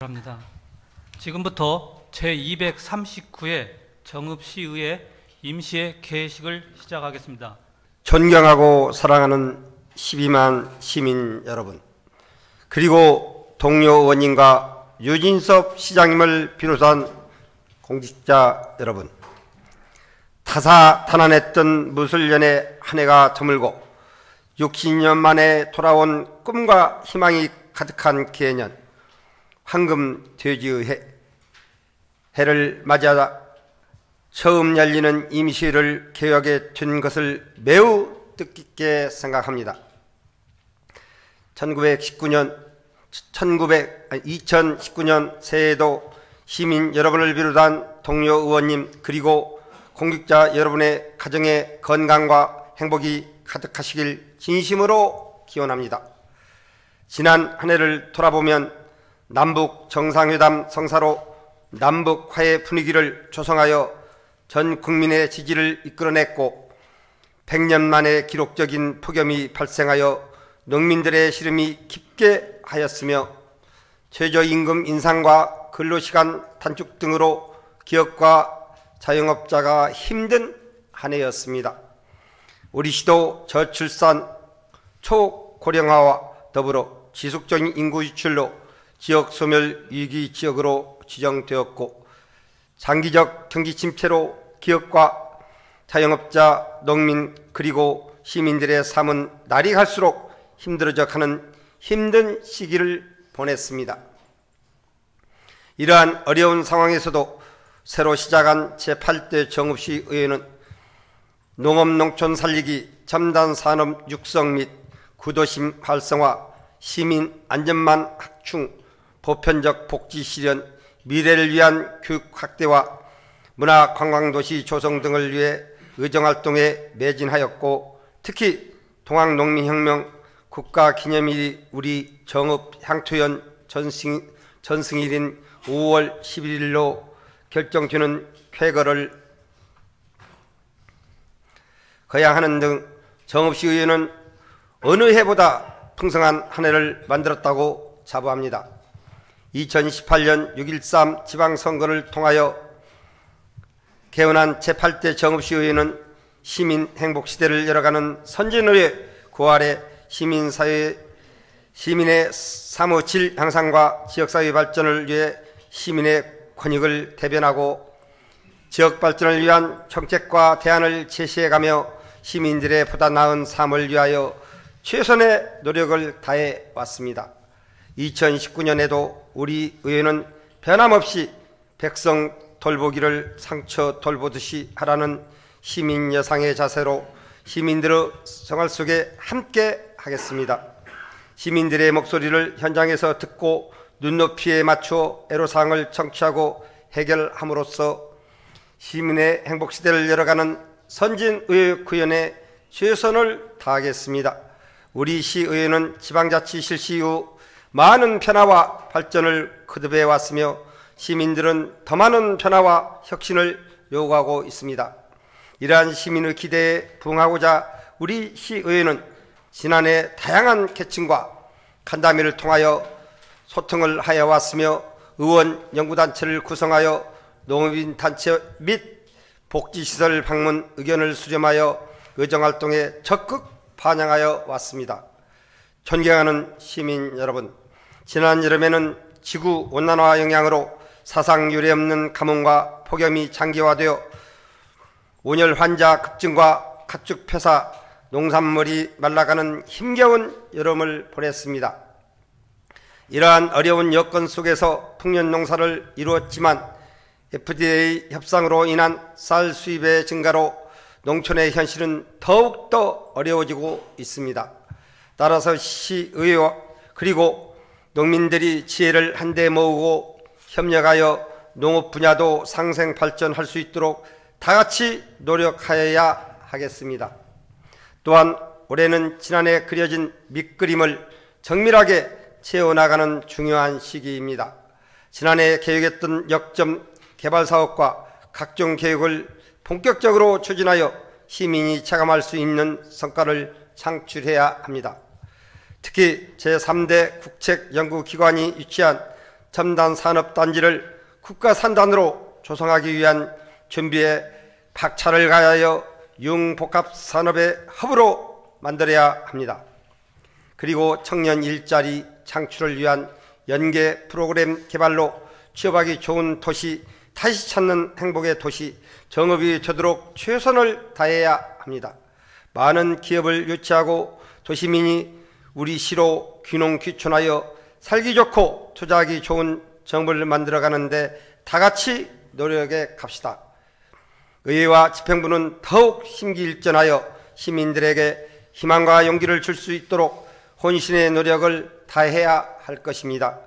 합니다. 지금부터 제239회 정읍시의회 임시회 개회식을 시작하겠습니다. 존경하고 사랑하는 12만 시민 여러분, 그리고 동료 의원님과 유진섭 시장님을 비롯한 공직자 여러분, 다사다난했던 무술년의 한 해가 저물고 60년 만에 돌아온 꿈과 희망이 가득한 개년 황금돼지의회 해를 맞아 처음 열리는 임시회를 개회하게 된 것을 매우 뜻깊게 생각합니다. 2019년 새해에도 시민 여러분을 비롯한 동료 의원님 그리고 공직자 여러분의 가정의 건강과 행복이 가득하시길 진심으로 기원합니다. 지난 한 해를 돌아보면 남북 정상회담 성사로 남북 화해 분위기를 조성하여 전 국민의 지지를 이끌어냈고 100년 만에 기록적인 폭염이 발생하여 농민들의 시름이 깊게 하였으며 최저임금 인상과 근로시간 단축 등으로 기업과 자영업자가 힘든 한 해였습니다. 우리 시도 저출산, 초고령화와 더불어 지속적인 인구 유출로 지역 소멸 위기 지역으로 지정되었고 장기적 경기 침체로 기업과 자영업자, 농민 그리고 시민들의 삶은 날이 갈수록 힘들어져 가는 힘든 시기를 보냈습니다. 이러한 어려운 상황에서도 새로 시작한 제8대 정읍시 의회는 농업 농촌 살리기, 첨단 산업 육성 및 구도심 활성화, 시민 안전망 확충, 보편적 복지 실현, 미래를 위한 교육 확대와 문화관광도시 조성 등을 위해 의정활동에 매진하였고 특히 동학농민혁명 국가기념일이 우리 정읍 향토연 전승일인 5월 11일로 결정되는 쾌거를 거양하는 등 정읍시의회는 어느 해보다 풍성한 한 해를 만들었다고 자부합니다. 2018년 6.13 지방선거를 통하여 개원한 제8대 정읍시의회는 시민 행복시대를 열어가는 선진의회 9할의 시민사회, 시민의 삶의 질 향상과 지역사회 발전을 위해 시민의 권익을 대변하고 지역 발전을 위한 정책과 대안을 제시해가며 시민들의 보다 나은 삶을 위하여 최선의 노력을 다해 왔습니다. 2019년에도 우리 의회는 변함없이 백성 돌보기를 상처 돌보듯이 하라는 시민 여상의 자세로 시민들의 생활 속에 함께 하겠습니다. 시민들의 목소리를 현장에서 듣고 눈높이에 맞추어 애로사항을 청취하고 해결함으로써 시민의 행복시대를 열어가는 선진의회 구현에 최선을 다하겠습니다. 우리 시의회는 지방자치 실시 이후 많은 변화와 발전을 거듭해 왔으며 시민들은 더 많은 변화와 혁신을 요구하고 있습니다. 이러한 시민의 기대에 부응하고자 우리 시의회는 지난해 다양한 계층과 간담회를 통하여 소통을 하여 왔으며 의원 연구단체를 구성하여 농업인 단체 및 복지시설 방문 의견을 수렴하여 의정활동에 적극 반영하여 왔습니다. 존경하는 시민 여러분, 지난 여름에는 지구온난화 영향으로 사상 유례없는 가뭄과 폭염이 장기화되어 온열 환자 급증과 가축 폐사, 농산물이 말라가는 힘겨운 여름을 보냈습니다. 이러한 어려운 여건 속에서 풍년 농사를 이루었지만 FDA 협상으로 인한 쌀 수입의 증가로 농촌의 현실은 더욱더 어려워지고 있습니다. 따라서 시의회와 그리고 농민들이 지혜를 한데 모으고 협력하여 농업 분야도 상생 발전할 수 있도록 다같이 노력하여야 하겠습니다. 또한 올해는 지난해 그려진 밑그림을 정밀하게 채워나가는 중요한 시기입니다. 지난해 계획했던 역점 개발사업과 각종 계획을 본격적으로 추진하여 시민이 체감할 수 있는 성과를 창출해야 합니다. 특히 제3대 국책연구기관이 유치한 첨단 산업단지를 국가산단으로 조성하기 위한 준비에 박차를 가하여 융복합산업의 허브로 만들어야 합니다. 그리고 청년 일자리 창출을 위한 연계 프로그램 개발로 취업하기 좋은 도시, 다시 찾는 행복의 도시, 정읍이 되도록 최선을 다해야 합니다. 많은 기업을 유치하고 도시민이 우리 시로 귀농귀촌하여 살기 좋고 투자하기 좋은 정부를 만들어가는데 다 같이 노력해 갑시다. 의회와 집행부는 더욱 심기일전하여 시민들에게 희망과 용기를 줄 수 있도록 혼신의 노력을 다해야 할 것입니다.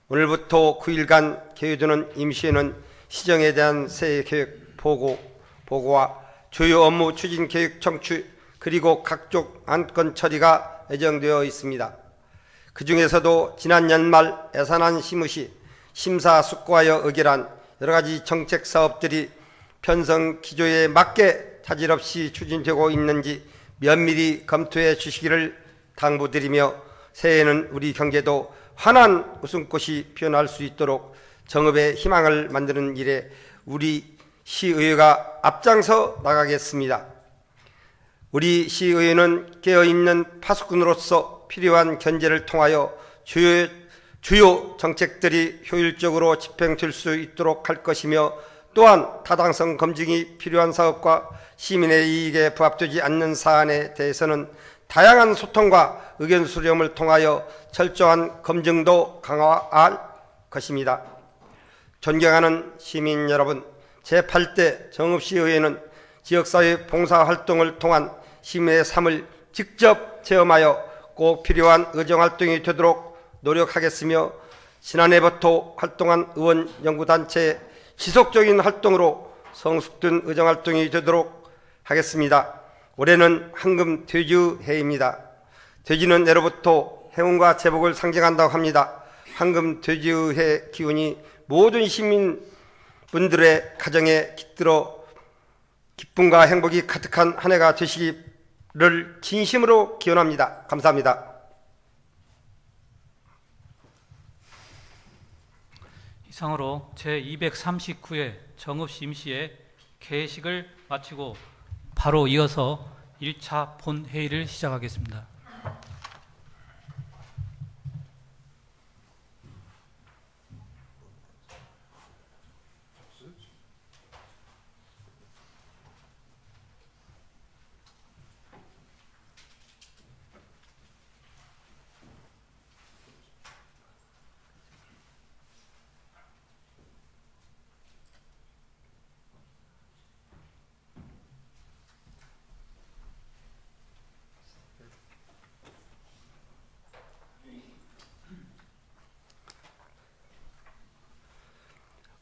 오늘부터 9일간 개요되는 임시회는 시정에 대한 새 계획 보고와 주요 업무 추진 계획 청취 그리고 각종 안건 처리가 예정되어 있습니다. 그 중에서도 지난 연말 예산안 심의 시 심사숙고하여 의결한 여러 가지 정책 사업들이 편성 기조에 맞게 차질 없이 추진되고 있는지 면밀히 검토해 주시기를 당부드리며 새해에는 우리 경제도 환한 웃음꽃이 피어날 수 있도록 정읍의 희망을 만드는 일에 우리 시의회가 앞장서 나가겠습니다. 우리 시의회는 깨어있는 파수꾼으로서 필요한 견제를 통하여 주요 정책들이 효율적으로 집행될 수 있도록 할 것이며 또한 타당성 검증이 필요한 사업과 시민의 이익에 부합되지 않는 사안에 대해서는 다양한 소통과 의견 수렴을 통하여 철저한 검증도 강화할 것입니다. 존경하는 시민 여러분, 제8대 정읍시의회는 지역사회 봉사활동을 통한 시민의 삶을 직접 체험하여 꼭 필요한 의정활동이 되도록 노력하겠으며 지난해부터 활동한 의원 연구단체의 지속적인 활동으로 성숙된 의정활동이 되도록 하겠습니다. 올해는 황금 돼지해입니다. 돼지는 예로부터 행운과 제복을 상징한다고 합니다. 황금 돼지의 기운이 모든 시민분들의 가정에 깃들어 기쁨과 행복이 가득한 한 해가 되시기를 진심으로 기원합니다. 감사합니다. 이상으로 제239회 정읍시 임시회 개회식을 마치고 바로 이어서 1차 본회의를 시작하겠습니다.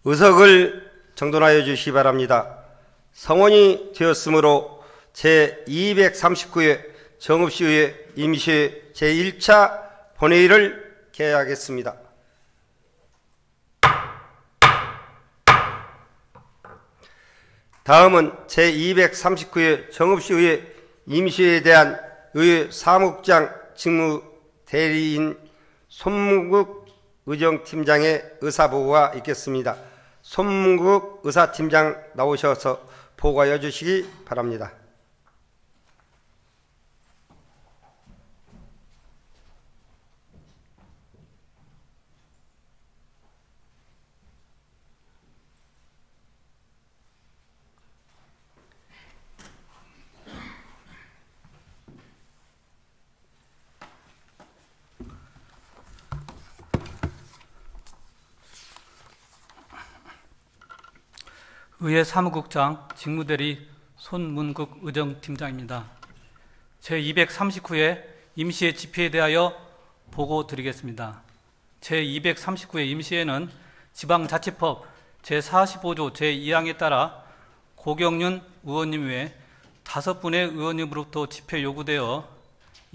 의석을 정돈하여 주시기 바랍니다. 성원이 되었으므로 제239회 정읍시의회 임시회 제1차 본회의를 개회하겠습니다. 다음은 제239회 정읍시의회 임시회에 대한 의회 사무국장 직무 대리인 손문국 의정팀장의 의사보고가 있겠습니다. 손문국 의사팀장 나오셔서 보고하여 주시기 바랍니다. 의회 사무국장 직무대리 손문국 의정팀장입니다. 제239회 임시회 집회에 대하여 보고 드리겠습니다. 제239회 임시회는 지방자치법 제45조 제2항에 따라 고경윤 의원님 외 5분의 의원님으로부터 집회 요구되어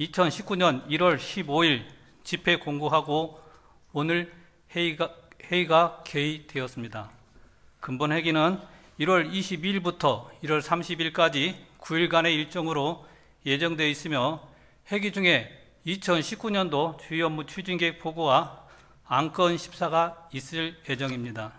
2019년 1월 15일 집회 공고하고 오늘 회의가 개의되었습니다. 근본 회기는 1월 22일부터 1월 30일까지 9일간의 일정으로 예정되어 있으며 회기 중에 2019년도 주요 업무 추진계획 보고와 안건 심사가 있을 예정입니다.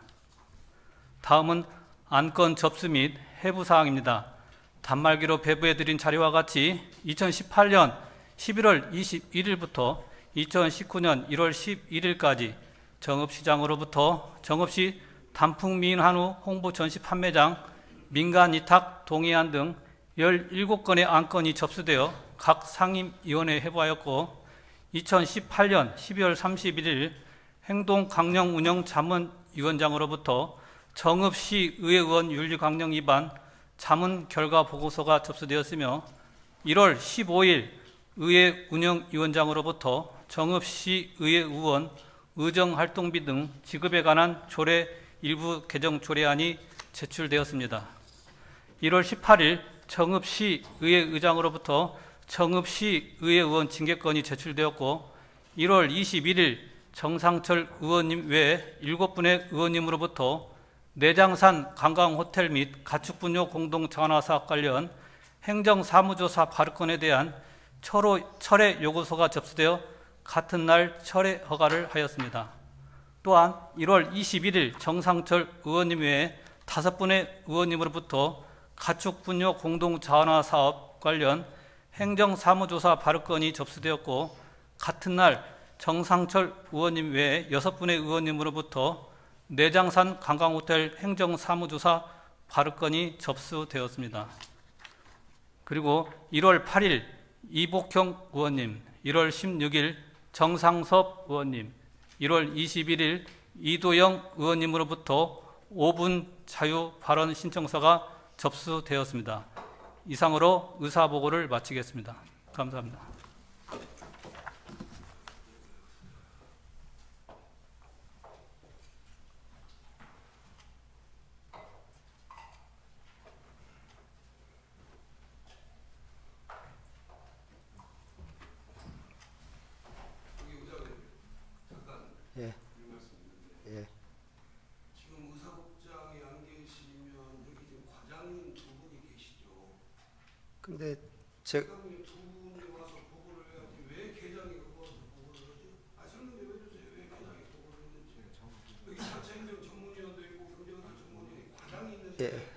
다음은 안건 접수 및 해부 사항입니다. 단말기로 배부해드린 자료와 같이 2018년 11월 21일부터 2019년 1월 11일까지 정읍시장으로부터 정읍시 단풍미인 한우 홍보 전시 판매장, 민간 위탁 동의안 등 17건의 안건이 접수되어 각 상임위원회에 회부하였고, 2018년 12월 31일 행동강령운영자문위원장으로부터 정읍시의회의원 윤리강령 위반 자문 결과 보고서가 접수되었으며, 1월 15일 의회운영위원장으로부터 정읍시의회의원 의정활동비 등 지급에 관한 조례 일부 개정 조례안이 제출되었습니다. 1월 18일 정읍시의회의장으로부터 정읍시의회의원 징계건이 제출되었고, 1월 21일 정상철 의원님 외에 7분의 의원님으로부터 내장산 관광호텔 및 가축분뇨 공동전화사업 관련 행정사무조사 발의건에 대한 철회 요구서가 접수되어 같은 날 철회 허가를 하였습니다. 또한 1월 21일 정상철 의원님 외에 5분의 의원님으로부터 가축분뇨 공동전화사업 관련 행정사무조사 발의건이 접수되었고, 같은 날 정상철 의원님 외에 6분의 의원님으로부터 내장산 관광호텔 행정사무조사 발의건이 접수되었습니다. 그리고 1월 8일 이복형 의원님, 1월 16일 정상섭 의원님, 1월 21일 이도영 의원님으로부터 5분 자유 발언 신청서가 접수되었습니다. 이상으로 의사보고를 마치겠습니다. 감사합니다. 예. 예. 지금 의사국장이 안 계시면 여기 지금 과장님 두 분이 계시죠. 근데 제 과장님 두 분이 와서 보고를 해야지 왜 계장이 와서 보고를 하지? 설명 좀 해주세요. 왜 계장이 보고를 했는지. 여기 자체행정 전문위원도 있고 경제관리 전문위원이 과장이 있는데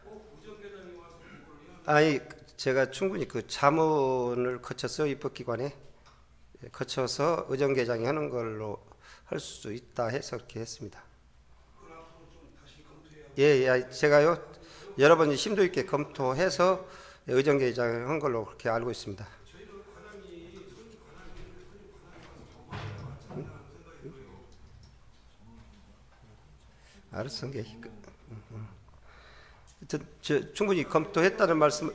꼭 의정계장이 와서 보고를 해야 아니 제가 충분히 그 자문을 거쳐서 입법기관에 거쳐서 의정계장이 하는 걸로 할 수 있다 해서 그렇게 했습니다. 그걸 앞으로 좀 다시 검토해야. 예, 제가요 여러 번 심도 있게 검토해서 의정계장 한 걸로 그렇게 알고 있습니다. 저희도 과장이 선임 과장이 와서 보고를 하는 생각이 들어요. 알았어, 저 충분히 검토했다는 말씀.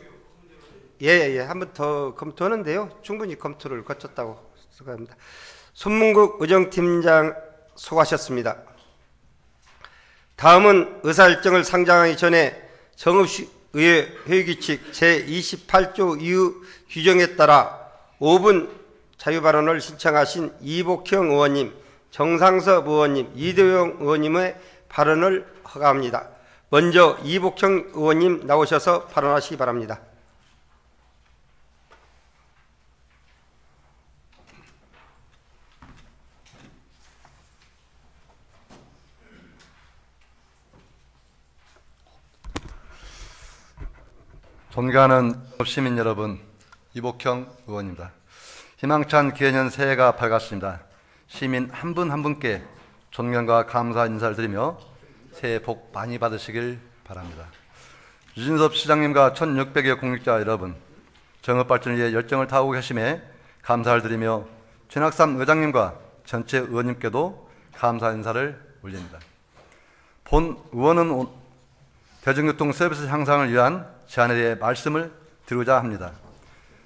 예, 한 번 더 검토하는데요. 충분히 검토를 거쳤다고 생각합니다. 손문국 의정팀장 수고하셨습니다. 다음은 의사일정을 상정하기 전에 정읍시의회 회의규칙 제28조 이후 규정에 따라 5분 자유발언을 신청하신 이복형 의원님, 정상섭 의원님, 이도영 의원님의 발언을 허가합니다. 먼저 이복형 의원님 나오셔서 발언하시기 바랍니다. 존경하는 시민 여러분, 이복형 의원입니다. 희망찬 기해년 새해가 밝았습니다. 시민 한 분 한 분께 존경과 감사 인사를 드리며 새해 복 많이 받으시길 바랍니다. 유진섭 시장님과 1600여 공직자 여러분, 정읍 발전을 위해 열정을 다하고 계심에 감사를 드리며 최낙삼 의장님과 전체 의원님께도 감사 인사를 올립니다. 본 의원은 대중교통 서비스 향상을 위한 제안에 대해 말씀을 드리고자 합니다.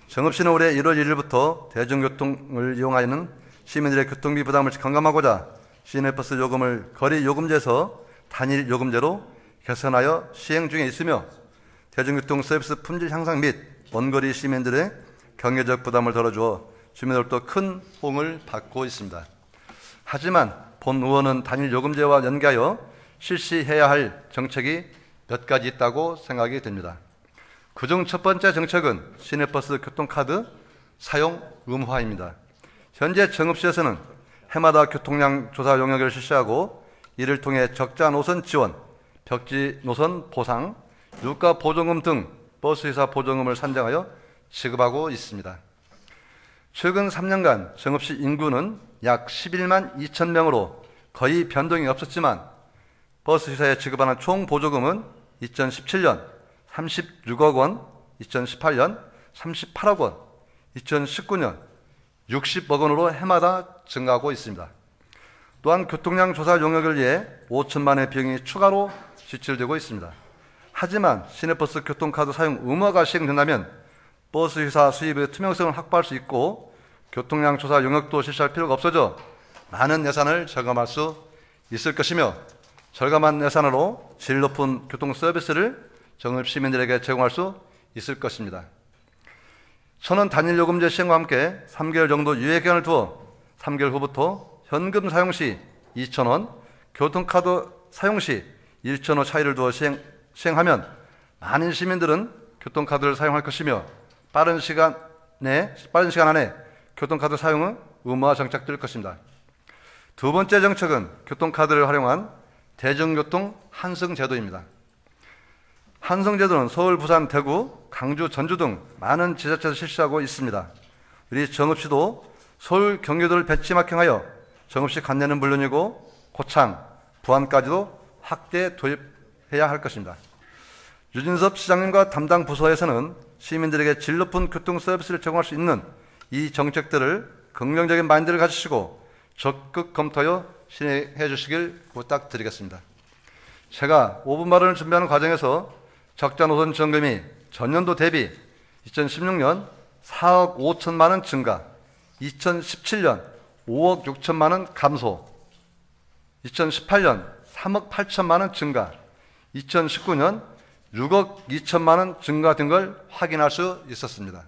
정읍시는 올해 1월 1일부터 대중교통을 이용하는 시민들의 교통비 부담을 감감하고자 시내버스 요금을 거리 요금제에서 단일 요금제로 개선하여 시행 중에 있으며, 대중교통 서비스 품질 향상 및 원거리 시민들의 경제적 부담을 덜어주어 주민들로부터 큰 호응을 받고 있습니다. 하지만 본 의원은 단일 요금제와 연계하여 실시해야 할 정책이 몇 가지 있다고 생각이 됩니다. 그중 첫 번째 정책은 시내버스 교통카드 사용 의무화입니다. 현재 정읍시에서는 해마다 교통량 조사 용역을 실시하고 이를 통해 적자 노선 지원, 벽지 노선 보상, 유가 보조금 등 버스회사 보조금을 산정하여 지급하고 있습니다. 최근 3년간 정읍시 인구는 약 11만 2천 명으로 거의 변동이 없었지만 버스회사에 지급하는 총 보조금은 2017년 36억 원, 2018년 38억 원, 2019년 60억 원으로 해마다 증가하고 있습니다. 또한 교통량 조사 용역을 위해 5천만 원의 비용이 추가로 지출되고 있습니다. 하지만 시내버스 교통카드 사용 의무화가 시행된다면 버스회사 수입의 투명성을 확보할 수 있고 교통량 조사 용역도 실시할 필요가 없어져 많은 예산을 절감할 수 있을 것이며 절감한 예산으로 질 높은 교통 서비스를 정읍 시민들에게 제공할 수 있을 것입니다. 천원 단일 요금제 시행과 함께 3개월 정도 유예 기간을 두어 3개월 후부터 현금 사용 시 2,000원, 교통카드 사용 시 1,000원 차이를 두어 시행하면 많은 시민들은 교통카드를 사용할 것이며 빠른 시간 안에 교통카드 사용은 의무화 정착될 것입니다. 두 번째 정책은 교통카드를 활용한 대중교통 환승제도입니다. 환승제도는 서울, 부산, 대구, 강주, 전주 등 많은 지자체에서 실시하고 있습니다. 우리 정읍시도 서울, 경기도를 벤치마킹하여 정읍시 관내는 물론이고 고창, 부안까지도 확대 도입해야 할 것입니다. 유진섭 시장님과 담당 부서에서는 시민들에게 질 높은 교통 서비스를 제공할 수 있는 이 정책들을 긍정적인 마인드를 가지시고 적극 검토하여 실행해 주시길 부탁드리겠습니다. 제가 5분 발언을 준비하는 과정에서 적자 노선 지원금이 전년도 대비 2016년 4억 5천만 원 증가, 2017년 5억 6천만 원 감소, 2018년 3억 8천만 원 증가, 2019년 6억 2천만 원 증가된 걸 확인할 수 있었습니다.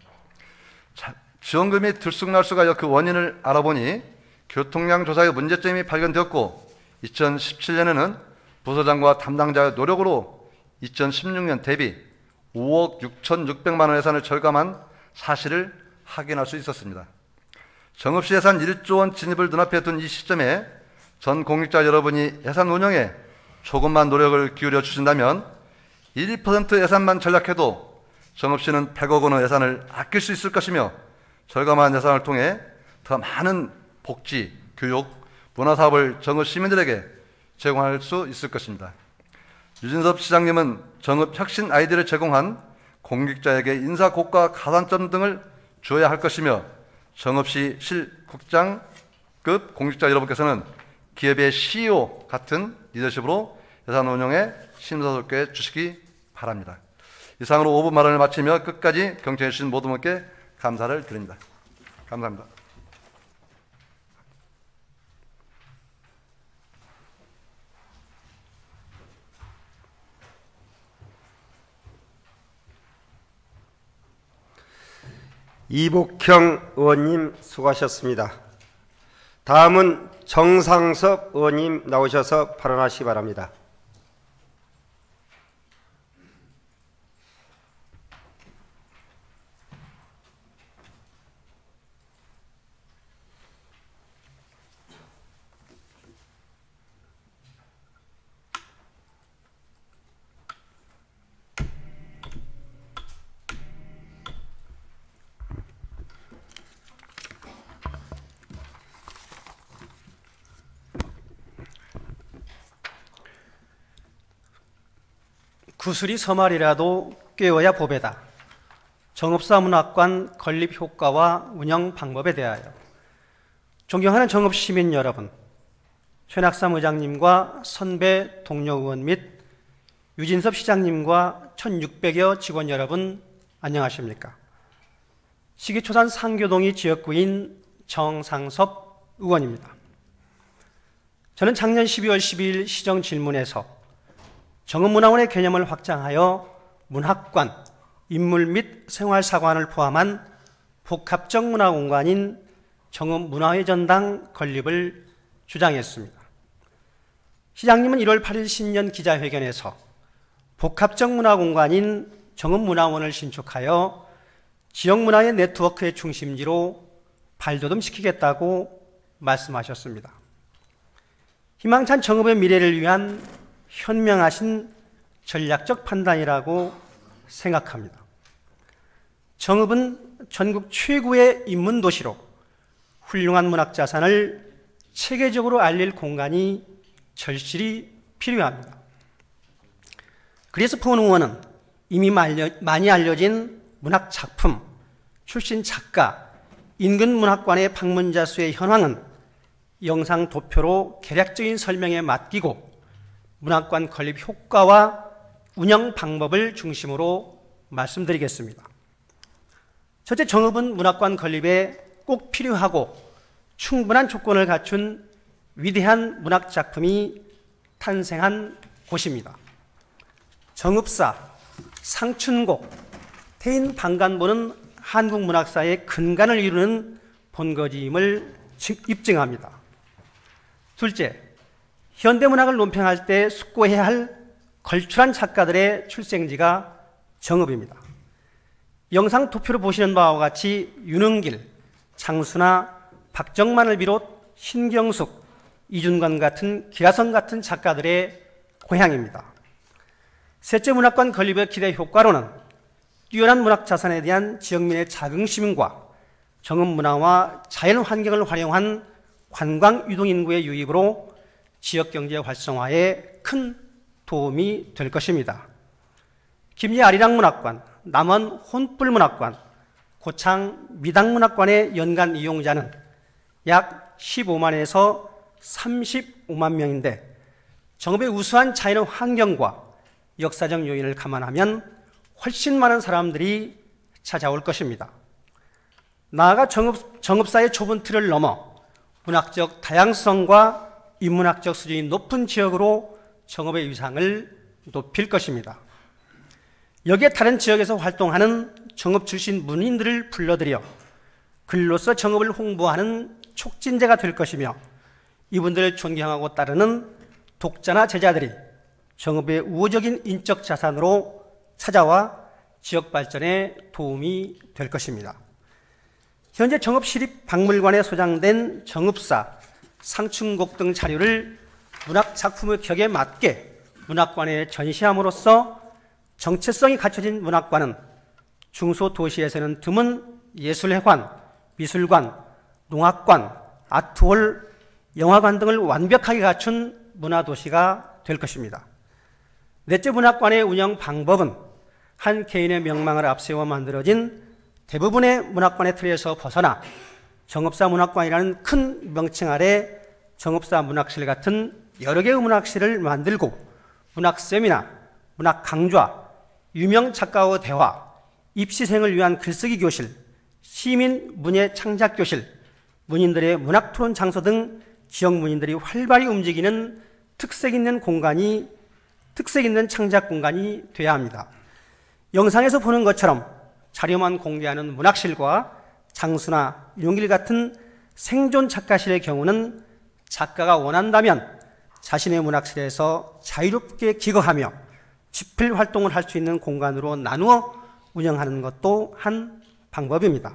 지원금이 들쑥날쑥하여 그 원인을 알아보니 교통량 조사의 문제점이 발견되었고 2017년에는 부서장과 담당자의 노력으로 2016년 대비 5억 6,600만 원 예산을 절감한 사실을 확인할 수 있었습니다. 정읍시 예산 1조 원 진입을 눈앞에 둔 이 시점에 전 공직자 여러분이 예산 운영에 조금만 노력을 기울여 주신다면 1% 예산만 전략해도 정읍시는 100억 원의 예산을 아낄 수 있을 것이며 절감한 예산을 통해 더 많은 복지, 교육, 문화사업을 정읍 시민들에게 제공할 수 있을 것입니다. 유진섭 시장님은 정읍 혁신 아이디어를 제공한 공직자에게 인사고과 가산점 등을 주어야 할 것이며 정읍시 실국장급 공직자 여러분께서는 기업의 CEO 같은 리더십으로 예산 운영에 심사숙고해 주시기 바랍니다. 이상으로 5분 발언을 마치며 끝까지 경청해 주신 모든 분께 감사를 드립니다. 감사합니다. 이복형 의원님 수고하셨습니다. 다음은 정상섭 의원님 나오셔서 발언하시기 바랍니다. 구슬이 서말이라도 꿰어야 보배다. 정읍사문학관 건립 효과와 운영 방법에 대하여 존경하는 정읍 시민 여러분, 최낙삼 의장님과 선배 동료 의원 및 유진섭 시장님과 1600여 직원 여러분 안녕하십니까? 시기초산 상교동이 지역구인 정상섭 의원입니다. 저는 작년 12월 12일 시정 질문에서 정읍문화원의 개념을 확장하여 문학관, 인물 및 생활사관을 포함한 복합적 문화공간인 정읍문화회 전당 건립을 주장했습니다. 시장님은 1월 8일 신년 기자회견에서 복합적 문화공간인 정읍문화원을 신축하여 지역문화의 네트워크의 중심지로 발돋움시키겠다고 말씀하셨습니다. 희망찬 정읍의 미래를 위한 현명하신 전략적 판단이라고 생각합니다. 정읍은 전국 최고의 인문 도시로 훌륭한 문학 자산을 체계적으로 알릴 공간이 절실히 필요합니다. 그래서 포원 의원은 이미 많이 알려진 문학 작품, 출신 작가, 인근 문학관의 방문자 수의 현황은 영상 도표로 개략적인 설명에 맡기고 문학관 건립 효과와 운영 방법을 중심으로 말씀드리겠습니다. 첫째, 정읍은 문학관 건립에 꼭 필요하고 충분한 조건을 갖춘 위대한 문학 작품이 탄생한 곳입니다. 정읍사, 상춘곡, 태인 방간보는 한국 문학사의 근간을 이루는 본거지임을 입증합니다. 둘째, 현대문학을 논평할 때 숙고해야 할 걸출한 작가들의 출생지가 정읍입니다. 영상 도표로 보시는 바와 같이 윤흥길, 장수나 박정만을 비롯 신경숙, 이준관 같은 기라성 같은 작가들의 고향입니다. 셋째, 문학관 건립의 기대 효과로는 뛰어난 문학 자산에 대한 지역민의 자긍심과 정읍 문화와 자연 환경을 활용한 관광 유동 인구의 유입으로 지역 경제 활성화에 큰 도움이 될 것입니다. 김제 아리랑 문학관, 남원 혼불 문학관, 고창 미당 문학관의 연간 이용자는 약 15만에서 35만 명인데 정읍의 우수한 자연 환경과 역사적 요인을 감안하면 훨씬 많은 사람들이 찾아올 것입니다. 나아가 정읍사의 좁은 틀을 넘어 문학적 다양성과 인문학적 수준이 높은 지역으로 정읍의 위상을 높일 것입니다. 여기에 다른 지역에서 활동하는 정읍 출신 문인들을 불러들여 글로써 정읍을 홍보하는 촉진제가 될 것이며 이분들을 존경하고 따르는 독자나 제자들이 정읍의 우호적인 인적 자산으로 찾아와 지역 발전에 도움이 될 것입니다. 현재 정읍시립박물관에 소장된 정읍사, 상춘곡 등 자료를 문학 작품의 격에 맞게 문학관에 전시함으로써 정체성이 갖춰진 문학관은 중소도시에서는 드문 예술회관, 미술관, 농학관, 아트홀, 영화관 등을 완벽하게 갖춘 문화도시가 될 것입니다. 넷째, 문학관의 운영 방법은 한 개인의 명망을 앞세워 만들어진 대부분의 문학관의 틀에서 벗어나 정읍사 문학관이라는 큰 명칭 아래 정읍사 문학실 같은 여러 개의 문학실을 만들고 문학 세미나, 문학 강좌, 유명 작가와 대화, 입시생을 위한 글쓰기 교실, 시민 문예 창작 교실, 문인들의 문학 토론 장소 등 지역 문인들이 활발히 움직이는 특색 있는 창작 공간이 되어야 합니다. 영상에서 보는 것처럼 자료만 공개하는 문학실과 장수나 윤길 같은 생존 작가실의 경우는 작가가 원한다면 자신의 문학실에서 자유롭게 기거하며 집필 활동을 할 수 있는 공간으로 나누어 운영하는 것도 한 방법입니다.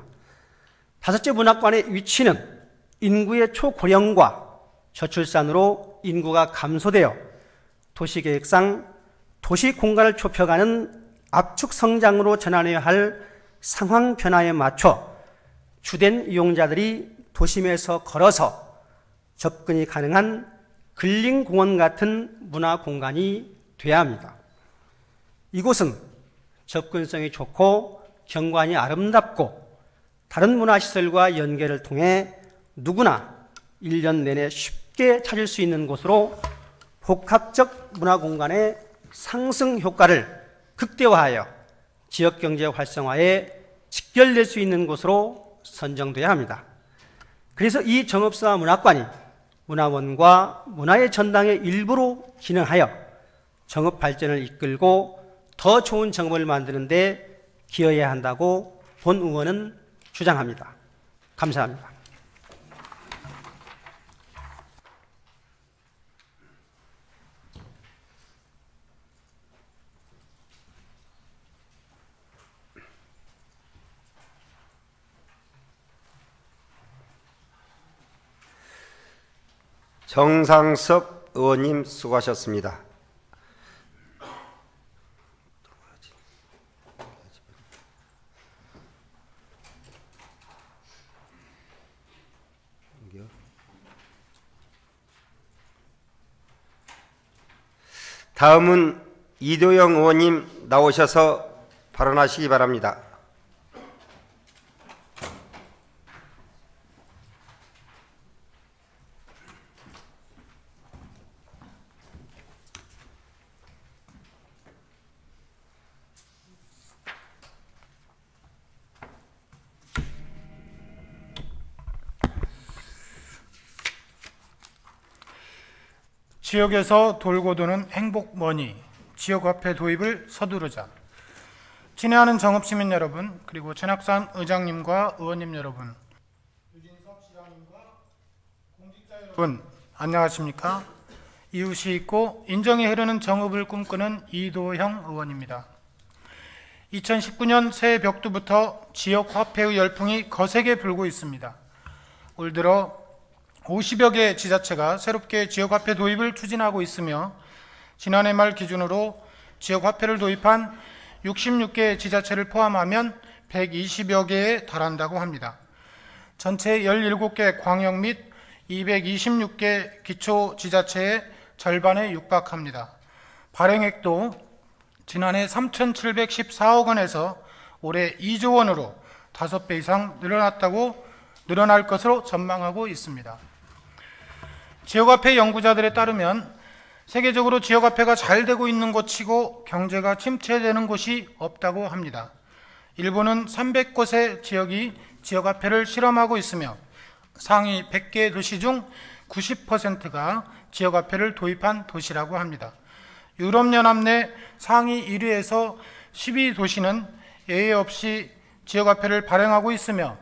다섯째, 문학관의 위치는 인구의 초고령과 저출산으로 인구가 감소되어 도시계획상 도시 공간을 좁혀가는 압축 성장으로 전환해야 할 상황 변화에 맞춰 주된 이용자들이 도심에서 걸어서 접근이 가능한 근린공원 같은 문화 공간이 되어야 합니다. 이곳은 접근성이 좋고 경관이 아름답고 다른 문화시설과 연계를 통해 누구나 1년 내내 쉽게 찾을 수 있는 곳으로 복합적 문화공간의 상승 효과를 극대화하여 지역경제 활성화에 직결될 수 있는 곳으로 선정돼야 합니다. 그래서 이 정읍사 문학관이 문화원과 문화의 전당의 일부로 기능하여 정읍 발전을 이끌고 더 좋은 정읍을 만드는 데 기여해야 한다고 본 의원은 주장합니다. 감사합니다. 정상섭 의원님 수고하셨습니다. 다음은 이도영 의원님 나오셔서 발언하시기 바랍니다. 지역에서 돌고 도는 행복머니, 지역화폐 도입을 서두르자. 친애하는 정읍시민 여러분, 그리고 천학산 의장님과 의원님 여러분, 유진섭 시장님과 공직자 여러분, 안녕하십니까? 이웃이 있고 인정이 흐르는 정읍을 꿈꾸는 이도형 의원입니다. 2019년 새해 벽두부터 지역화폐의 열풍이 거세게 불고 있습니다. 올 들어 50여 개 지자체가 새롭게 지역화폐 도입을 추진하고 있으며 지난해 말 기준으로 지역화폐를 도입한 66개 지자체를 포함하면 120여 개에 달한다고 합니다. 전체 17개 광역 및 226개 기초지자체의 절반에 육박합니다. 발행액도 지난해 3,714억 원에서 올해 2조 원으로 5배 이상 늘어날 것으로 전망하고 있습니다. 지역화폐 연구자들에 따르면 세계적으로 지역화폐가 잘 되고 있는 곳이고 경제가 침체되는 곳이 없다고 합니다. 일본은 300곳의 지역이 지역화폐를 실험하고 있으며 상위 100개 도시 중 90%가 지역화폐를 도입한 도시라고 합니다. 유럽연합 내 상위 1위에서 12도시는 예외 없이 지역화폐를 발행하고 있으며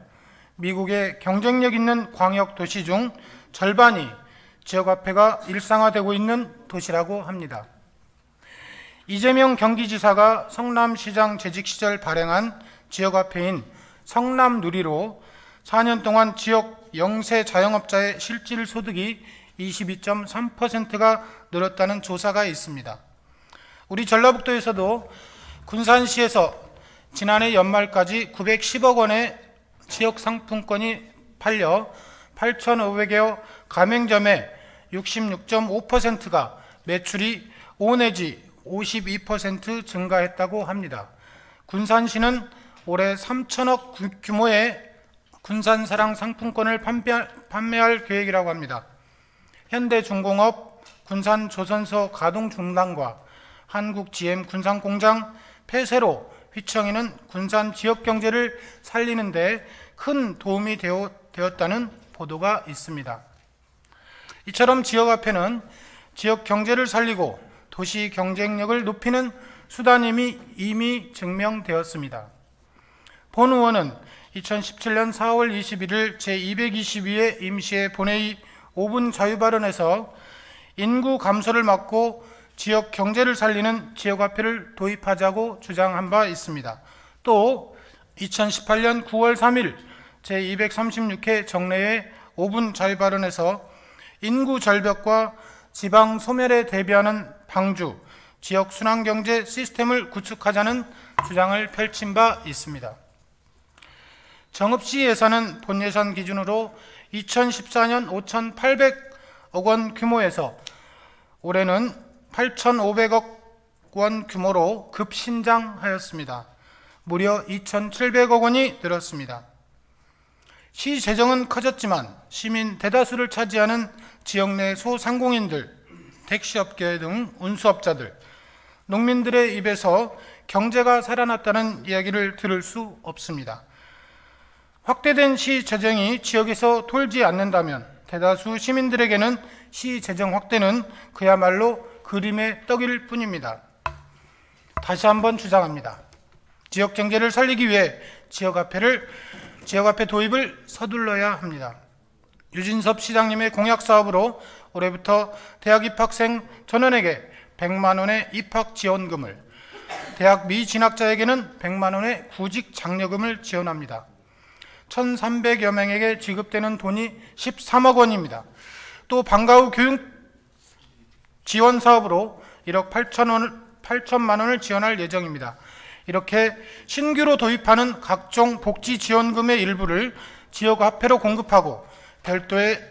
미국의 경쟁력 있는 광역 도시 중 절반이 지역화폐가 일상화되고 있는 도시라고 합니다. 이재명 경기지사가 성남시장 재직 시절 발행한 지역화폐인 성남누리로 4년 동안 지역 영세 자영업자의 실질 소득이 22.3%가 늘었다는 조사가 있습니다. 우리 전라북도에서도 군산시에서 지난해 연말까지 910억 원의 지역 상품권이 팔려 8,500여 가맹점에 66.5%가 매출이 5 내지 52% 증가했다고 합니다. 군산시는 올해 3천억 규모의 군산사랑 상품권을 판매할 계획이라고 합니다. 현대중공업 군산조선소 가동 중단과 한국 GM 군산공장 폐쇄로 휘청이는 군산 지역 경제를 살리는 데 큰 도움이 되었다는 보도가 있습니다. 이처럼 지역화폐는 지역 경제를 살리고 도시 경쟁력을 높이는 수단임이 이미 증명되었습니다. 본 의원은 2017년 4월 21일 제222회 임시회 본회의 5분 자유발언에서 인구 감소를 막고 지역 경제를 살리는 지역화폐를 도입하자고 주장한 바 있습니다. 또 2018년 9월 3일 제236회 정례회 5분 자유발언에서 인구 절벽과 지방 소멸에 대비하는 방주, 지역 순환경제 시스템을 구축하자는 주장을 펼친 바 있습니다. 정읍시 예산은 본 예산 기준으로 2014년 5,800억 원 규모에서 올해는 8,500억 원 규모로 급신장하였습니다. 무려 2,700억 원이 늘었습니다. 시 재정은 커졌지만 시민 대다수를 차지하는 지역 내 소상공인들, 택시업계 등 운수업자들, 농민들의 입에서 경제가 살아났다는 이야기를 들을 수 없습니다. 확대된 시 재정이 지역에서 돌지 않는다면 대다수 시민들에게는 시 재정 확대는 그야말로 그림의 떡일 뿐입니다. 다시 한번 주장합니다. 지역 경제를 살리기 위해 지역화폐 도입을 서둘러야 합니다. 유진섭 시장님의 공약 사업으로 올해부터 대학 입학생 전원에게 100만 원의 입학 지원금을, 대학 미진학자에게는 100만 원의 구직 장려금을 지원합니다. 1,300여 명에게 지급되는 돈이 13억 원입니다. 또 방과 후 교육 지원 사업으로 1억 8천만 원을 지원할 예정입니다. 이렇게 신규로 도입하는 각종 복지 지원금의 일부를 지역화폐로 공급하고 별도의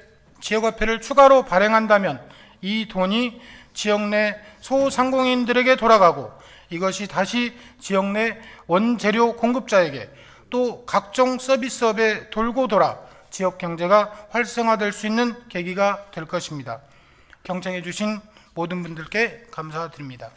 지역화폐를 추가로 발행한다면 이 돈이 지역 내 소상공인들에게 돌아가고 이것이 다시 지역 내 원재료 공급자에게 또 각종 서비스업에 돌고 돌아 지역 경제가 활성화될 수 있는 계기가 될 것입니다. 경청해 주신 모든 분들께 감사드립니다.